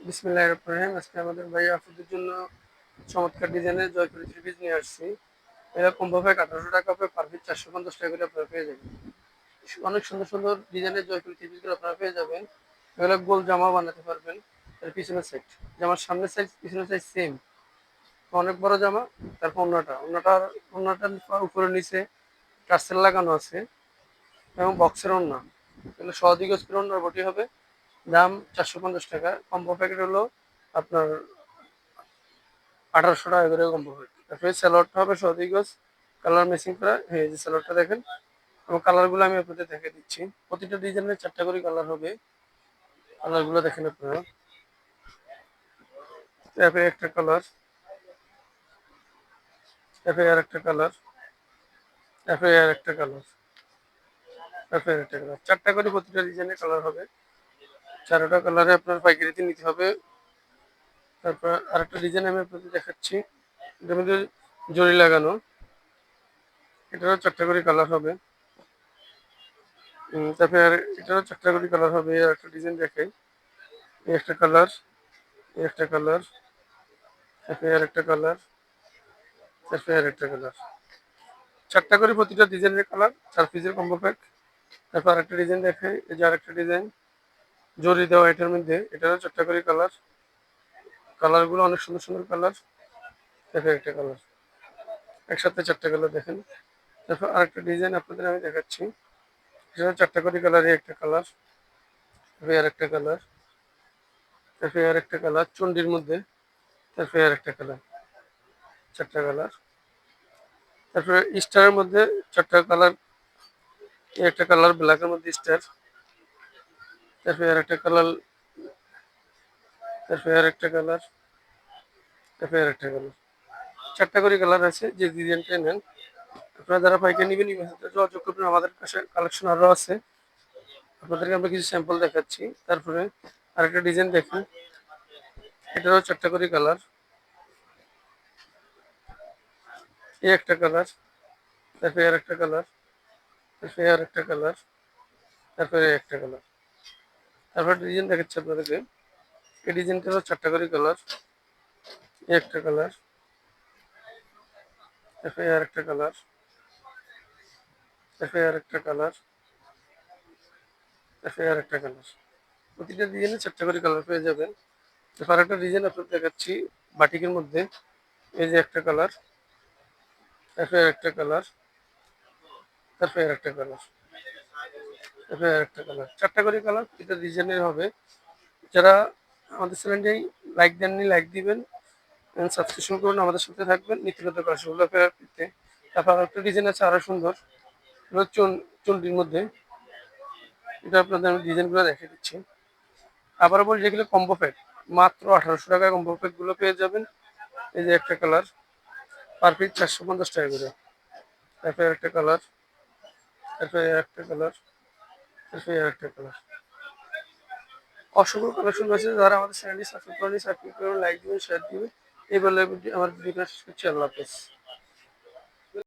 বিসমিল্লাহির রহমানির রহিম। আজকে আমাদের ভাই আপুদের জন্য চমৎকার ডিজাইনের জয়পুরি থ্রি পিস নিয়ে আসছি। এটা কম্বো প্যাক 1800 টাকা হবে, পার পিস 450 টাকা করে আপনারা পেয়ে যাবেন। অনেক সুন্দর সুন্দর ডিজাইনের জয়পুরি থ্রি পিসগুলো আপনারা পেয়ে যাবেন। এগুলো গোল জামা বানাতে পারবেন। এর পিছনের সাইড, জামার সামনের সাইজ পিছনের সাইজ সেম, অনেক বড় জামা। তারপর ওন্নাটার উপরে নিচে টার্সেল লাগানো আছে এবং বক্সের ওন্না, এগুলো সহযোগী ওন্নার বটি হবে। দাম 450 টাকা। কম্বো প্যাকেট হলো আপনার 1800 টাকা করে কম্বো প্যাকেট। তারপরে স্যালোয়ারটা হবে সৌদি গজ, কালার ম্যাচিং করা। এই যে স্যালোয়ারটা দেখেন, এবং কালারগুলো আমি আপনাদের দেখে দিচ্ছি। প্রতিটা ডিজাইনের 4টা করে কালার হবে। কালারগুলো দেখেন আপনারা। তারপরে একটা কালার, তারপরে আর একটা কালার, তারপরে আর একটা কালার, তারপরে আর একটা কালার। 4টা করে প্রতিটা ডিজাইনের কালার হবে। 4টা কালারে আপনার পাইকারিতে নিতে হবে। তারপর আরেকটা ডিজাইন আমি আপনাদের দেখাচ্ছি, এটার মধ্যে জরি লাগানো। এটারও 4টা করে কালার হবে। তারপরে আর এটারও 4টা করে কালার হবে। আর একটা ডিজাইন দেখাই, এই একটা কালার, এই একটা কালার, তারপরে আর একটা কালার, তারপরে আর একটা কালার। 4টা করে প্রতিটা ডিজাইনের কালার, 4 পিসের কম্বো প্যাক। তারপর আরেকটা ডিজাইন দেখাই, এই যে আরেকটা ডিজাইন জরি দেওয়া এটার মধ্যে, এটারও 4টা করে কালার। কালারগুলো অনেক সুন্দর সুন্দর কালার। তারপরে একটা কালার, একসাথে 4টা কালার দেখেন। তারপর আরেকটা ডিজাইন আপনাদের আমি দেখাচ্ছি, এটা 4টা করে কালার, এই একটা কালার, তারপরে আর একটা কালার, তারপরে আর একটা কালার চন্ডির মধ্যে, তারপরে আর একটা কালার, 4টা কালার। তারপরে স্টারের মধ্যে 4টা কালার, এই একটা কালার ব্ল্যাকের মধ্যে স্টার, তারপরে আর একটা কালার, তারপরে আর একটা কালার, তারপরে আর একটা কালার। 4টা করে কালার আছে। যে ডিজাইনটা নেন আপনারা, যারা পাইকারি নেবেন যোগাযোগ করবেন। আমাদের কাছে কালেকশন আরও আছে, আপনাদেরকে আমরা কিছু স্যাম্পল দেখাচ্ছি। তারপরে আরেকটা ডিজাইন দেখেন, এটারও 4টা করে কালার, এই একটা কালার, তারপরে আর একটা কালার, তারপরে আর একটা কালার, তারপরে একটা কালার। তারপর ডিজাইন দেখাচ্ছি আপনাদেরকে, এই ডিজাইনটারও 4টা করে কালার, এই একটা কালার, তারপরে আর একটা কালার, তারপরে আর একটা কালার, তারপরে আর একটা কালার। প্রতিটা ডিজাইনে 4টা করে কালার পেয়ে যাবেন। তারপর একটা ডিজাইন আপনাদের দেখাচ্ছি বাটিকের মধ্যে, এই যে একটা কালার, তারপরে আর একটা কালার, তারপরে আর একটা কালার, তারপরে আর একটা কালার। 4টা করে কালার এটা ডিজাইনের হবে। যারা আমাদের চ্যানেলটি লাইক দেননি, লাইক দিবেন, সাবস্ক্রিপশন করুন, আমাদের সাথে থাকবেন নিত্য নতুন কালেকশনগুলো পেতে। তারপর আরেকটা ডিজাইন আছে আরো সুন্দর, এটা চন্ডির মধ্যে। এটা আপনাদের আমি ডিজাইনগুলো দেখে দিচ্ছি। আবারও বলি, যেগুলো কম্বো প্যাক, মাত্র 1800 টাকায় কম্বো প্যাকগুলো পেয়ে যাবেন। এই যে একটা কালার, পার পিস 450 টাকা করে। তারপরে একটা কালার, তারপরে একটা কালার, তারপরে একটা কালার। অসংখ্য কালেকশন রয়েছে। যারা আমাদের চ্যানেলটি সাবস্ক্রাইব করেনি, সাবস্ক্রাইব করুন, লাইক দিবেন, শেয়ার দিবেন। এই বলে আমার ভিডিও শেষ করছি। আল্লাহ হাফেজ।